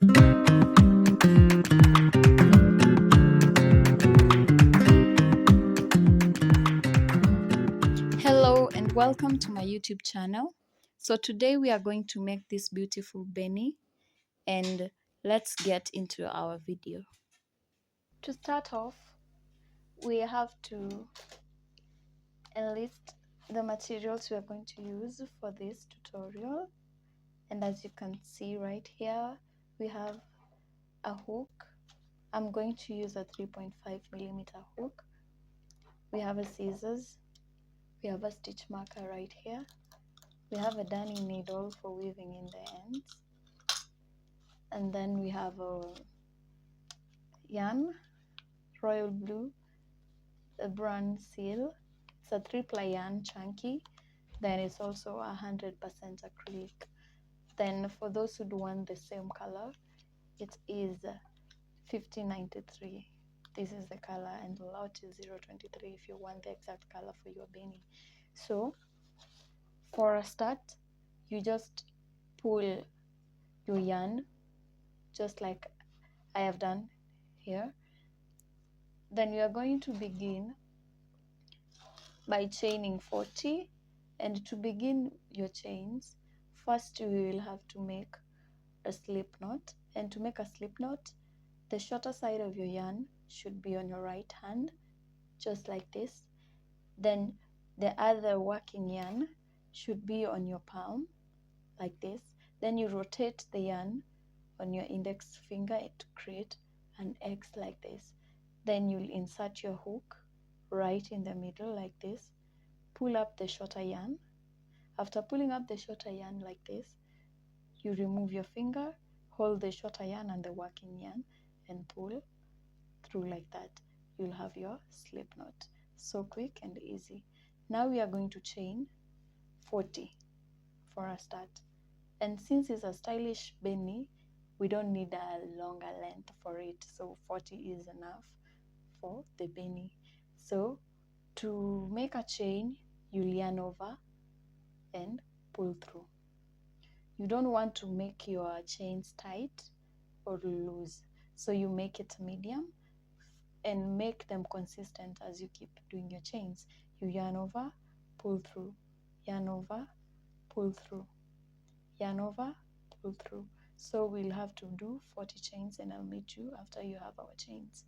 Hello and welcome to my YouTube channel. So today we are going to make this beautiful beanie, and let's get into our video. To start off, we have to enlist the materials we are going to use for this tutorial. And as you can see right here, we have a hook. I'm going to use a 3.5mm hook. We have a scissors. We have a stitch marker right here. We have a darning needle for weaving in the ends. And then we have a yarn, royal blue, a brand seal. It's a 3-ply yarn, chunky. Then it's also 100% acrylic. Then for those who do want the same color, it is 5093. This is the color, and the lot is 023 if you want the exact color for your beanie. So for a start, you just pull your yarn just like I have done here. Then you are going to begin by chaining 40, and to begin your chains, first you will have to make a slip knot. And to make a slip knot, the shorter side of your yarn should be on your right hand, just like this. Then the other working yarn should be on your palm, like this. Then you rotate the yarn on your index finger to create an X like this. Then you'll insert your hook right in the middle like this. Pull up the shorter yarn. After pulling up the shorter yarn like this, you remove your finger, hold the shorter yarn and the working yarn, and pull through like that. You'll have your slip knot. So quick and easy. Now we are going to chain 40 for a start. And since it's a stylish beanie, we don't need a longer length for it. So 40 is enough for the beanie. So to make a chain, you yarn over and pull through. You don't want to make your chains tight or loose, so you make it medium and make them consistent as you keep doing your chains. You yarn over, pull through, yarn over, pull through, yarn over, pull through. So we'll have to do 40 chains, and I'll meet you after you have our chains.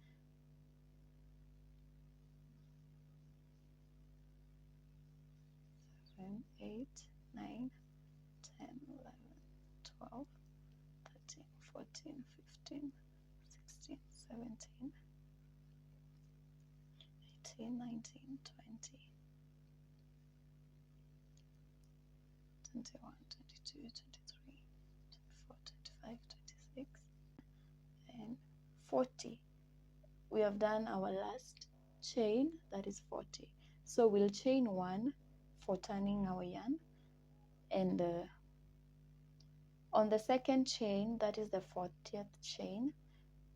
Seven, 8, 9, 10, 11, 12, 13, 14, 15, 16, 17, 18, 19, 20, 21, 22, 23, 24, 25, 26, and 40. We have done our last chain, that is 40. So we'll chain 1 for turning our yarn, and on the second chain, that is the 40th chain,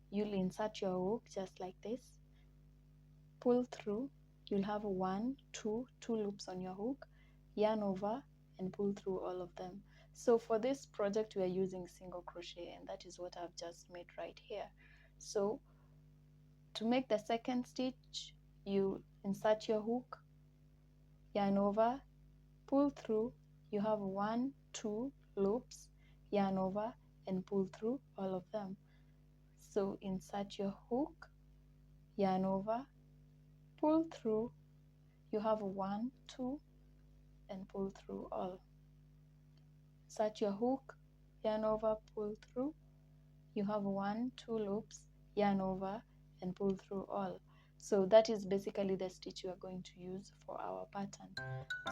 you'll insert your hook just like this, pull through. You'll have 1, 2 loops on your hook, yarn over and pull through all of them. So for this project we are using single crochet, and that is what I've just made right here. So to make the second stitch, you insert your hook, yarn over, pull through. You have 1, 2 loops, yarn over and pull through all of them. So insert your hook, yarn over, pull through. You have 1, 2 and pull through all. Insert your hook, yarn over, pull through. You have 1, 2 loops, yarn over and pull through all. So that is basically the stitch you are going to use for our pattern.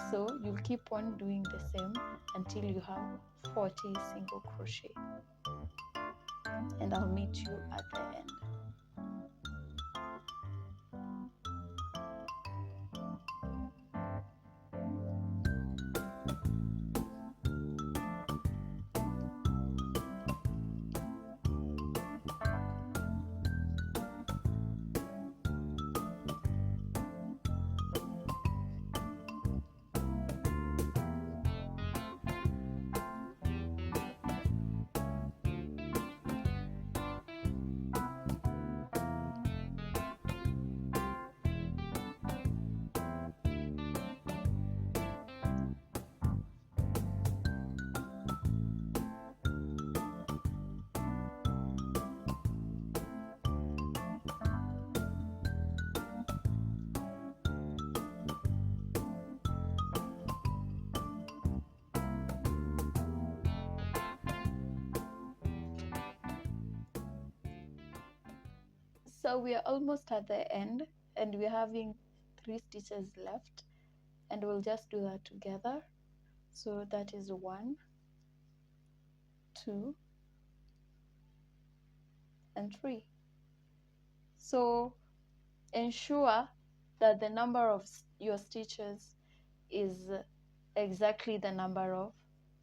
So you'll keep on doing the same until you have 40 single crochet, and I'll meet you at the end. So we are almost at the end, and we're having 3 stitches left, and we'll just do that together. So that is 1, 2, and 3. So ensure that the number of your stitches is exactly the number of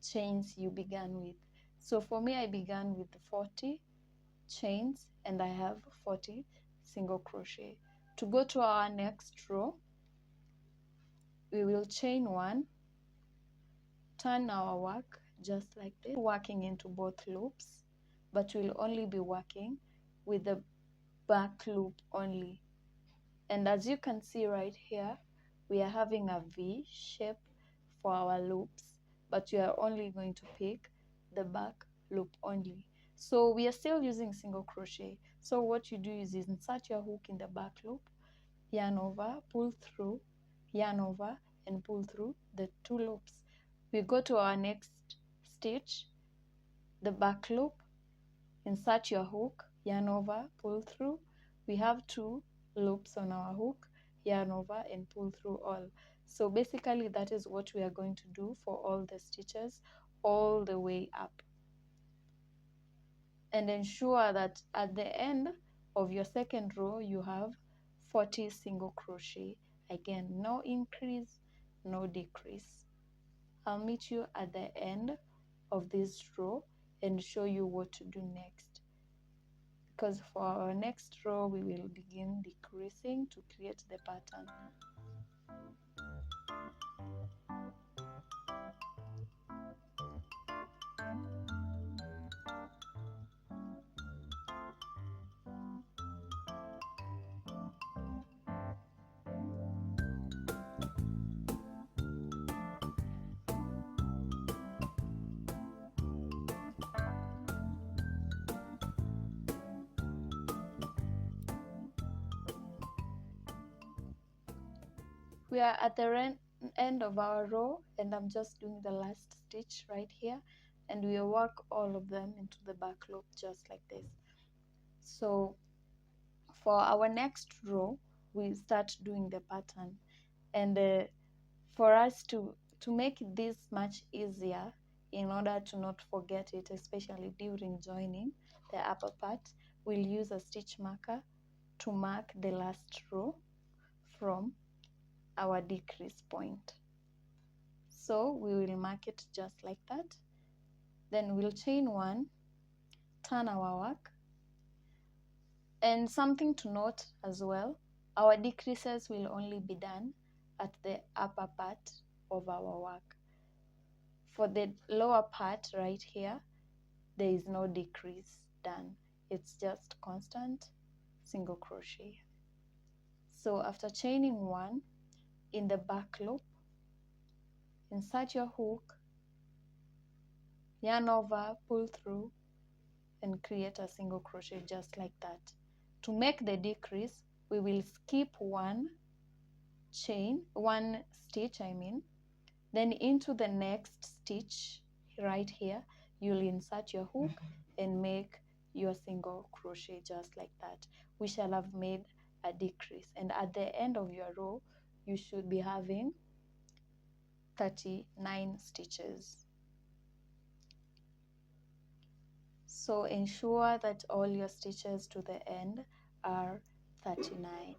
chains you began with. So for me, I began with 40 chains and I have 40 single crochet. To go to our next row, we will chain 1, turn our work just like this, working into both loops, but we'll only be working with the back loop only. And as you can see right here, we are having a V shape for our loops, but we are only going to pick the back loop only. So we are still using single crochet. So what you do is insert your hook in the back loop, yarn over, pull through, yarn over, and pull through the 2 loops. We go to our next stitch, the back loop, insert your hook, yarn over, pull through. We have 2 loops on our hook, yarn over, and pull through all. So basically that is what we are going to do for all the stitches all the way up. And ensure that at the end of your second row you have 40 single crochet. Again, no increase, no decrease. I'll meet you at the end of this row and show you what to do next, because for our next row we will begin decreasing to create the pattern. We are at the end of our row, and I'm just doing the last stitch right here, and we work all of them into the back loop just like this. So for our next row we start doing the pattern, and for us to make this much easier, in order to not forget it, especially during joining the upper part, we'll use a stitch marker to mark the last row from our decrease point. So we will mark it just like that. Then we'll chain 1, turn our work. And something to note as well, our decreases will only be done at the upper part of our work. For the lower part right here, there is no decrease done. It's just constant single crochet. So after chaining 1 in the back loop, insert your hook, yarn over, pull through, and create a single crochet just like that. To make the decrease, we will skip 1 stitch, then into the next stitch right here, you'll insert your hook and make your single crochet just like that. We shall have made a decrease, and at the end of your row you should be having 39 stitches. So ensure that all your stitches to the end are 39.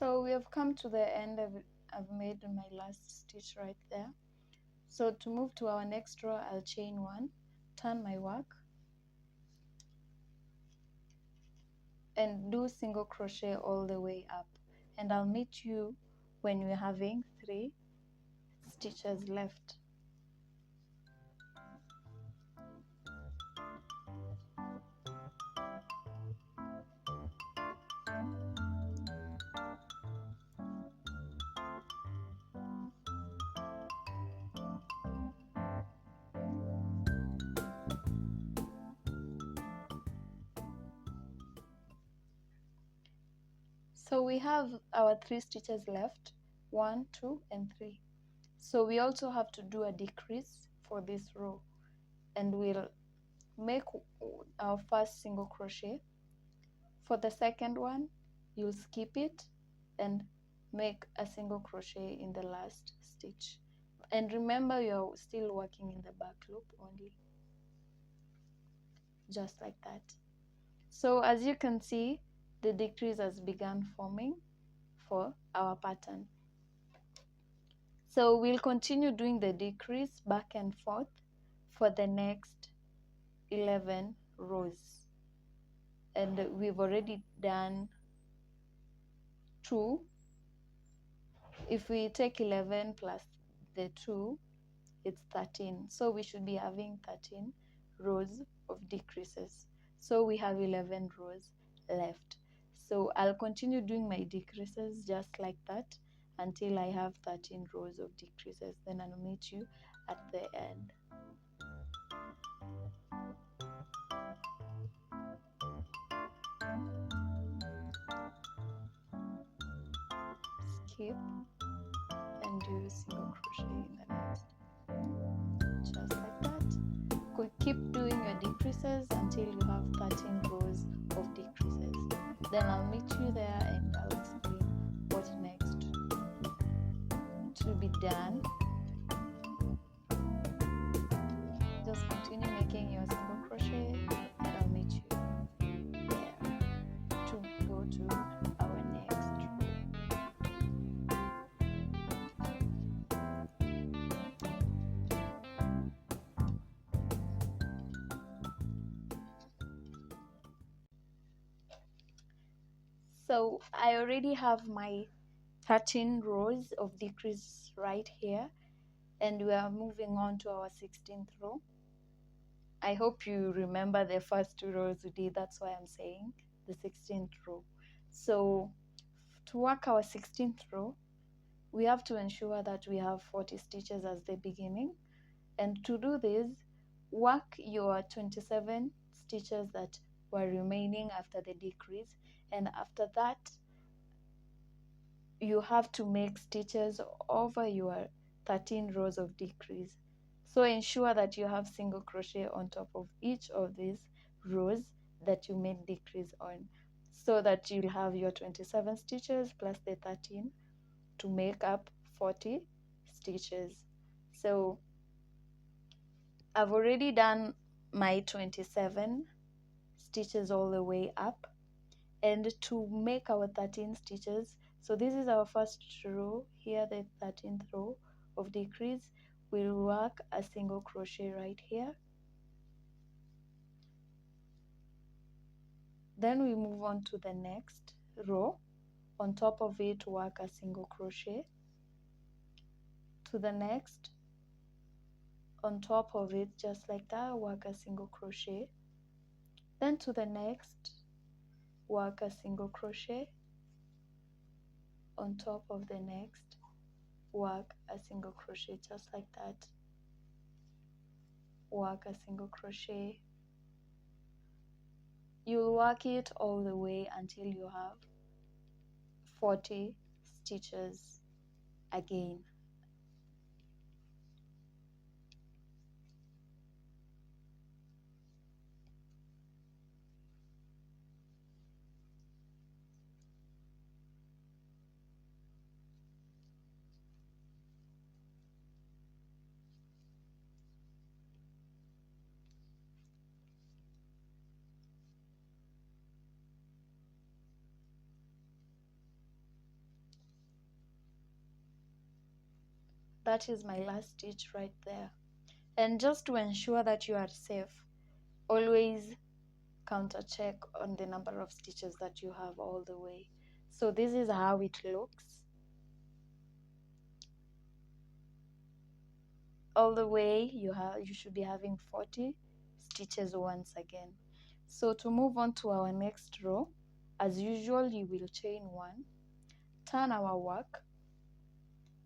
So we have come to the end. I've made my last stitch right there. So to move to our next row, I'll chain one, turn my work, and do single crochet all the way up. And I'll meet you when we're having 3 stitches left. So we have our 3 stitches left, 1, 2, and 3. So we also have to do a decrease for this row, and we'll make our first single crochet. For the second one, you'll skip it and make a single crochet in the last stitch. And remember, you're still working in the back loop only, just like that. So as you can see, the decrease has begun forming for our pattern. So we'll continue doing the decrease back and forth for the next 11 rows. And we've already done 2. If we take 11 plus the 2, it's 13. So we should be having 13 rows of decreases. So we have 11 rows left. So I'll continue doing my decreases just like that until I have 13 rows of decreases. Then I'll meet you at the end. Skip and do single crochet in the next, just like that. Keep doing your decreases until you have 13 rows of decreases. Then I'll meet you there and I'll explain what next to be done. Just continue making your single crochet and I'll meet you there to go to our next row. So I already have my 13 rows of decrease right here, and we are moving on to our 16th row. I hope you remember the first 2 rows we did. That's why I'm saying the 16th row. So to work our 16th row, we have to ensure that we have 40 stitches as the beginning. And to do this, work your 27 stitches that were remaining after the decrease, and after that you have to make stitches over your 13 rows of decrease. So ensure that you have single crochet on top of each of these rows that you made decrease on, so that you'll have your 27 stitches plus the 13 to make up 40 stitches. So I've already done my 27 stitches all the way up, and to make our 13 stitches, so this is our first row here, the 13th row of decrease, we'll work a single crochet right here. Then we move on to the next row. On top of it, work a single crochet. To the next, on top of it, just like that, work a single crochet. Then to the next, work a single crochet. On top of the next, work a single crochet, just like that. Work a single crochet. You'll work it all the way until you have 40 stitches again. That is my last stitch right there. And just to ensure that you are safe, always counter check on the number of stitches that you have all the way. So this is how it looks. All the way you should be having 40 stitches once again. So to move on to our next row, as usual, you will chain 1, turn our work,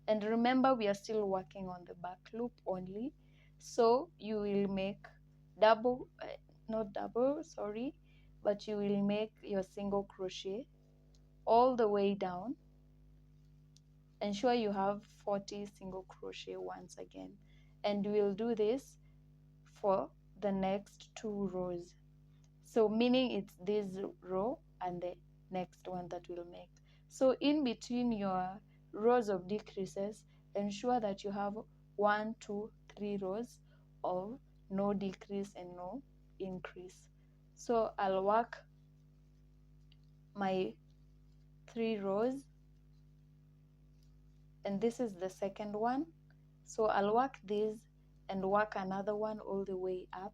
and remember we are still working on the back loop only, so you will make double, not double, sorry, but you will make your single crochet all the way down. Ensure you have 40 single crochet once again, and we'll do this for the next 2 rows. So meaning it's this row and the next one that we'll make. So in between your rows of decreases, ensure that you have 1, 2, 3 rows of no decrease and no increase. So I'll work my 3 rows, and this is the second one. So I'll work this and work another one all the way up,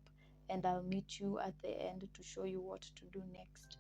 and I'll meet you at the end to show you what to do next.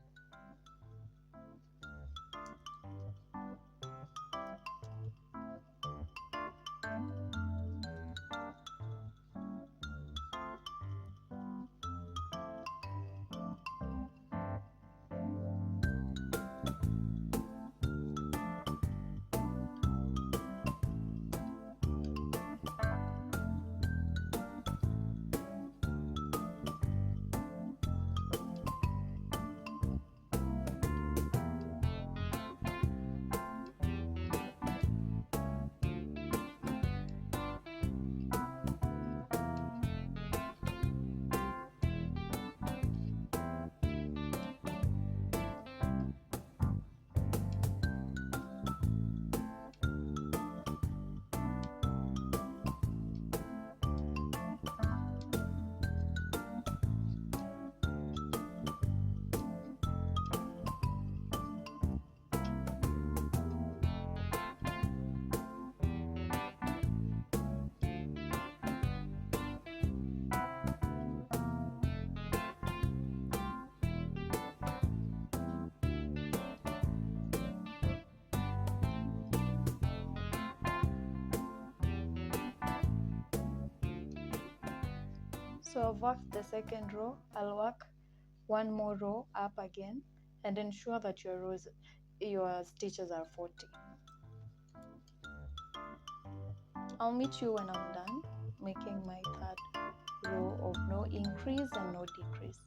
So I've worked the second row. I'll work 1 more row up again, and ensure that your stitches are 40. I'll meet you when I'm done making my third row of no increase and no decrease.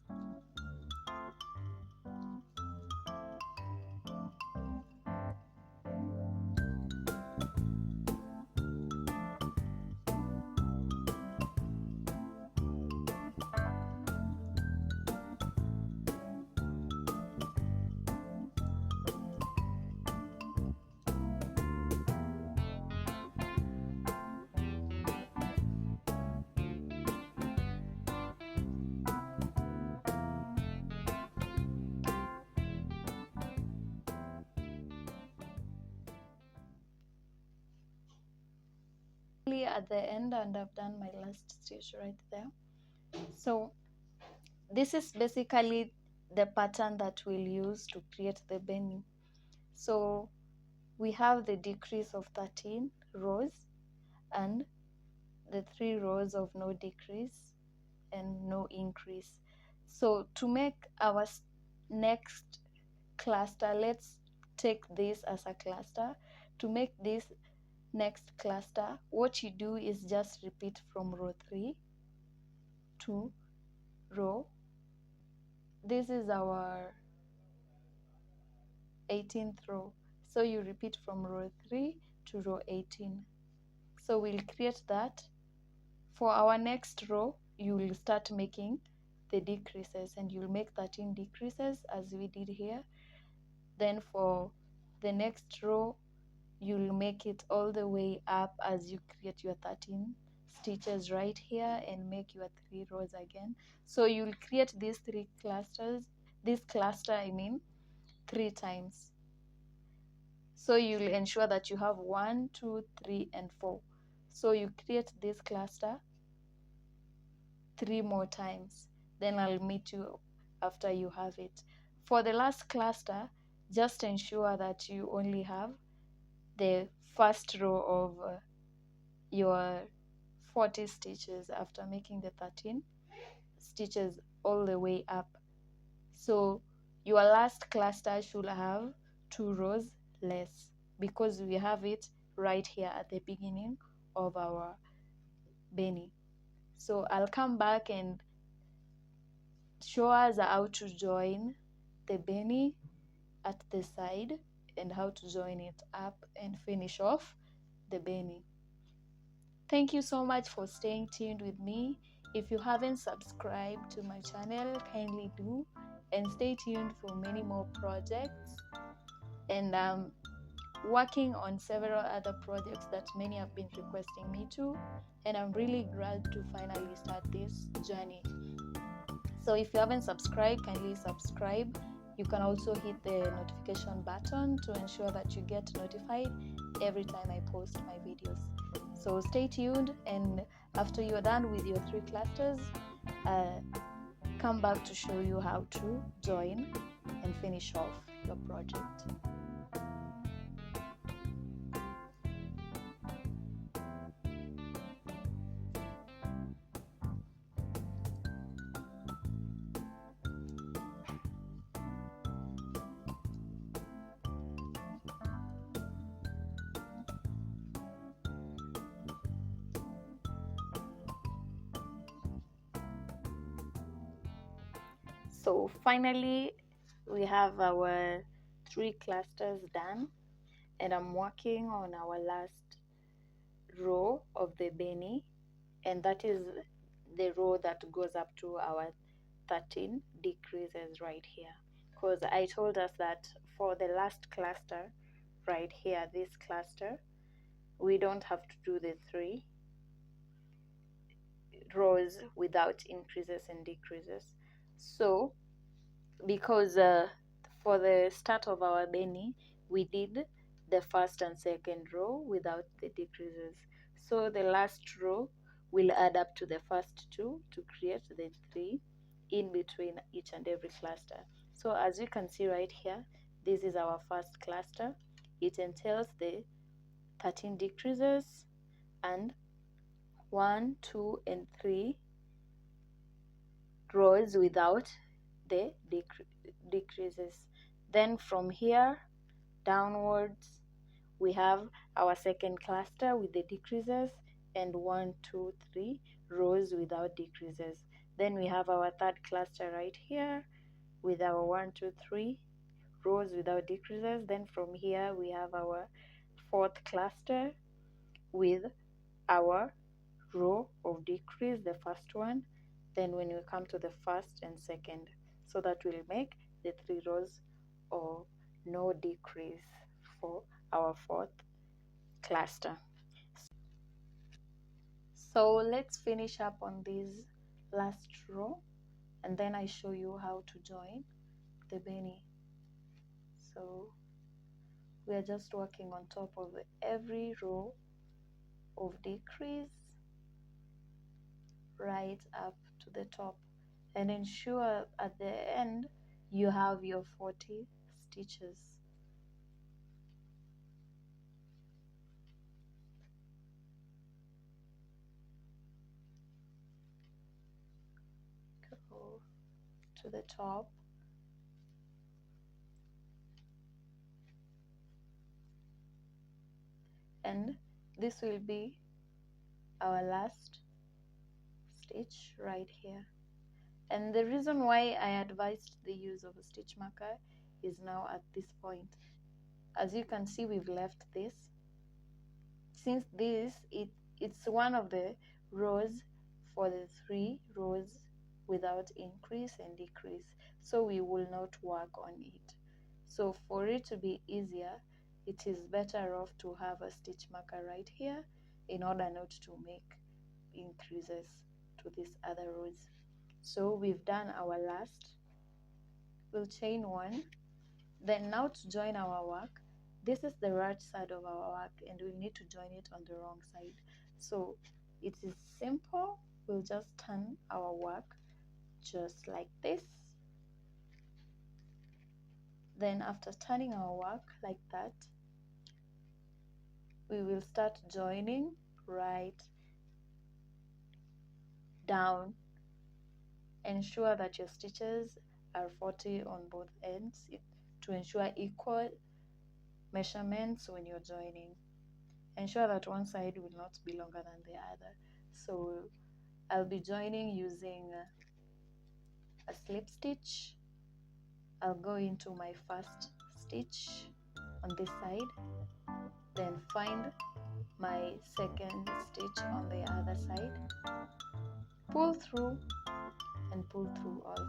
At the end, and I've done my last stitch right there. So this is basically the pattern that we'll use to create the BENIE. So we have the decrease of 13 rows and the 3 rows of no decrease and no increase. So to make our next cluster, let's take this as a cluster. To make this next cluster, what you do is just repeat from row 3 to row, this is our 18th row, so you repeat from row 3 to row 18. So we'll create that. For our next row, you will start making the decreases, and you'll make 13 decreases as we did here. Then for the next row, you'll make it all the way up as you create your 13 stitches right here and make your 3 rows again. So you'll create these 3 clusters, this cluster I mean 3 times. So you'll ensure that you have 1, 2, 3 and 4. So you create this cluster 3 more times, then I'll meet you after you have it. For the last cluster, just ensure that you only have the first row of your 40 stitches after making the 13 stitches all the way up. So your last cluster should have 2 rows less, because we have it right here at the beginning of our BENIE. So I'll come back and show us how to join the BENIE at the side and how to join it up and finish off the BENIE. Thank you so much for staying tuned with me. If you haven't subscribed to my channel, kindly do, and stay tuned for many more projects. And I'm working on several other projects that many have been requesting me to, and I'm really glad to finally start this journey. So if you haven't subscribed, kindly subscribe. You can also hit the notification button to ensure that you get notified every time I post my videos. So stay tuned, and after you're done with your 3 clusters, come back to show you how to join and finish off your project. So finally, we have our 3 clusters done, and I'm working on our last row of the BENIE, and that is the row that goes up to our 13 decreases right here, because I told us that for the last cluster right here, this cluster, we don't have to do the 3 rows without increases and decreases. So because for the start of our BENIE, we did the first and second row without the decreases. So the last row will add up to the first 2 to create the 3 in between each and every cluster. So as you can see right here, this is our first cluster. It entails the 13 decreases and 1, 2, and 3 rows without the decreases. Then from here downwards, we have our second cluster with the decreases and 1, 2, 3 rows without decreases. Then we have our third cluster right here with our 1, 2, 3 rows without decreases. Then from here we have our fourth cluster with our row of decrease, the first one. Then when we come to the first and second, so that will make the 3 rows of no decrease for our fourth cluster. So let's finish up on this last row, and then I show you how to join the BENIE. So we are just working on top of every row of decrease right up to the top, and ensure at the end you have your 40 stitches. Go to the top, and this will be our last stitch right here. And the reason why I advised the use of a stitch marker is now at this point. As you can see, we've left this. Since it's one of the rows for the 3 rows without increase and decrease, so we will not work on it. So for it to be easier, it is better off to have a stitch marker right here in order not to make increases to these other rows. So we've done our last. We'll chain 1. Then now to join our work, this is the right side of our work, and we need to join it on the wrong side. So it is simple. We'll just turn our work just like this. Then after turning our work like that, we will start joining right down. Ensure that your stitches are 40 on both ends to ensure equal measurements when you're joining. Ensure that one side will not be longer than the other. So I'll be joining using a slip stitch. I'll go into my first stitch on this side, then find my second stitch on the other side, pull through and pull through all.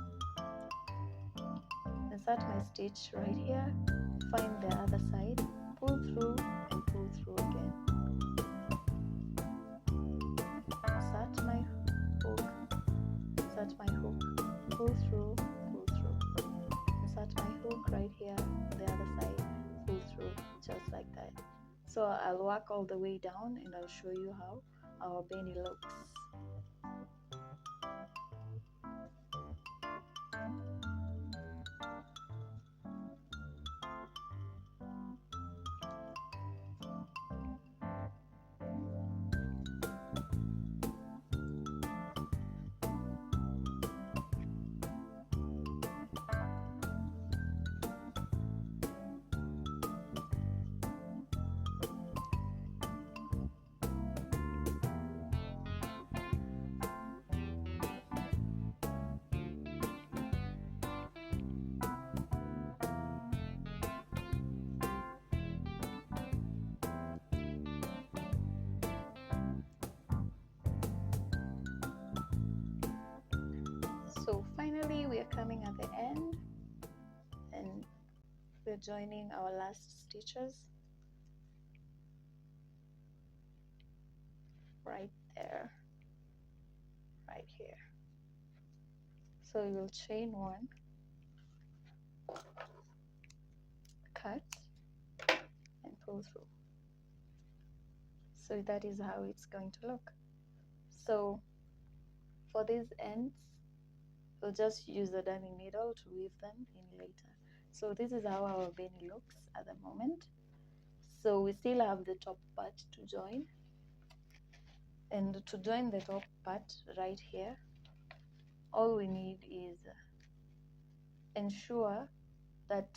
Insert my stitch right here, find the other side, pull through and pull through again. Insert my hook, pull through, insert my hook right here on the other side, pull through, just like that. So I'll work all the way down and I'll show you how our BENIE looks. So finally we are coming at the end and we're joining our last stitches right there, right here. So we will chain one, cut and pull through. So that is how it's going to look. So for these ends, we'll just use a darning needle to weave them in later. So this is how our BENIE looks at the moment. So we still have the top part to join. And to join the top part right here, all we need is ensure that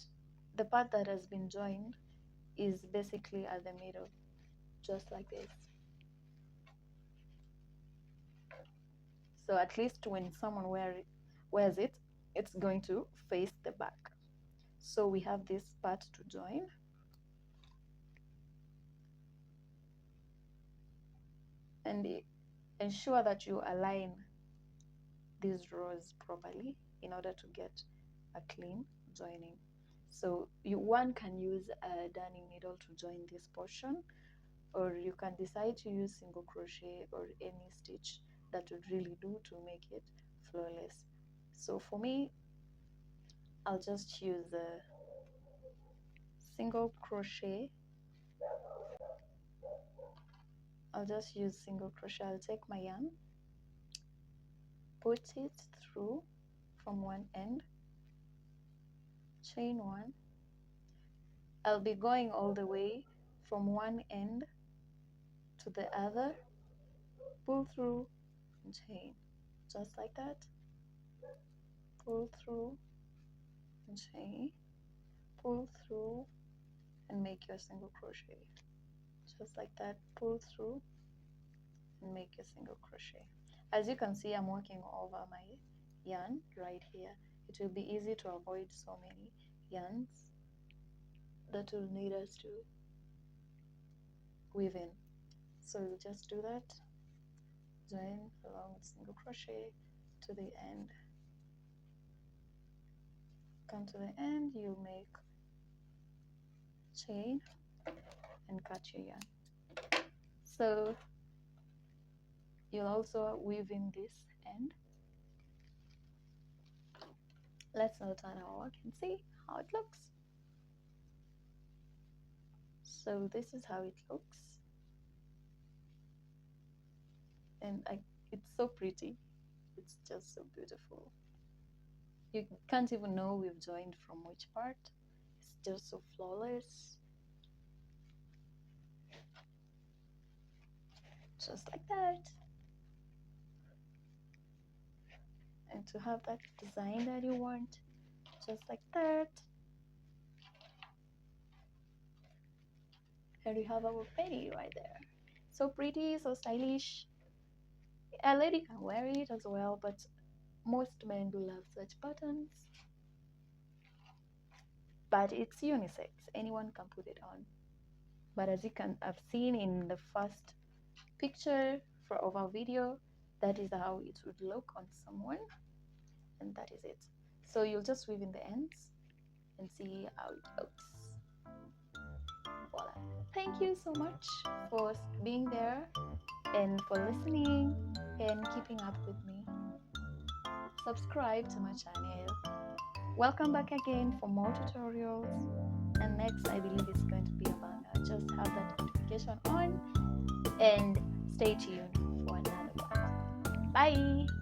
the part that has been joined is basically at the middle, just like this. So at least when someone wears it, it's going to face the back. So we have this part to join. And ensure that you align these rows properly in order to get a clean joining. So one can use a darning needle to join this portion, or you can decide to use single crochet or any stitch that would really do to make it flawless. So for me, I'll just use a single crochet. I'll just use single crochet. I'll take my yarn, put it through from one end, chain one. I'll be going all the way from one end to the other, pull through and chain, just like that. Pull through and chain, pull through and make your single crochet, just like that. Pull through and make your single crochet. As you can see, I'm working over my yarn right here. It will be easy to avoid so many yarns that will need us to weave in. So we'll just do that, join along with single crochet to the end. Come to the end, you make chain and cut your yarn. So you'll also weave in this end. Let's now turn our work and see how it looks. So this is how it looks. and it's so pretty. It's just so beautiful. You can't even know we've joined from which part. It's just so flawless. Just like that. And to have that design that you want, just like that. Here you have our penny right there. So pretty, so stylish. A lady can wear it as well, but most men do love such buttons. But it's unisex, anyone can put it on. But as you can have seen in the first picture of our video, that is how it would look on someone, and that is it. So you'll just weave in the ends and see how it looks. Voila. Thank you so much for being there and for listening and keeping up with me. Subscribe to my channel. Welcome back again for more tutorials, and next I believe it's going to be a banger. Just have that notification on and stay tuned for another one. Bye.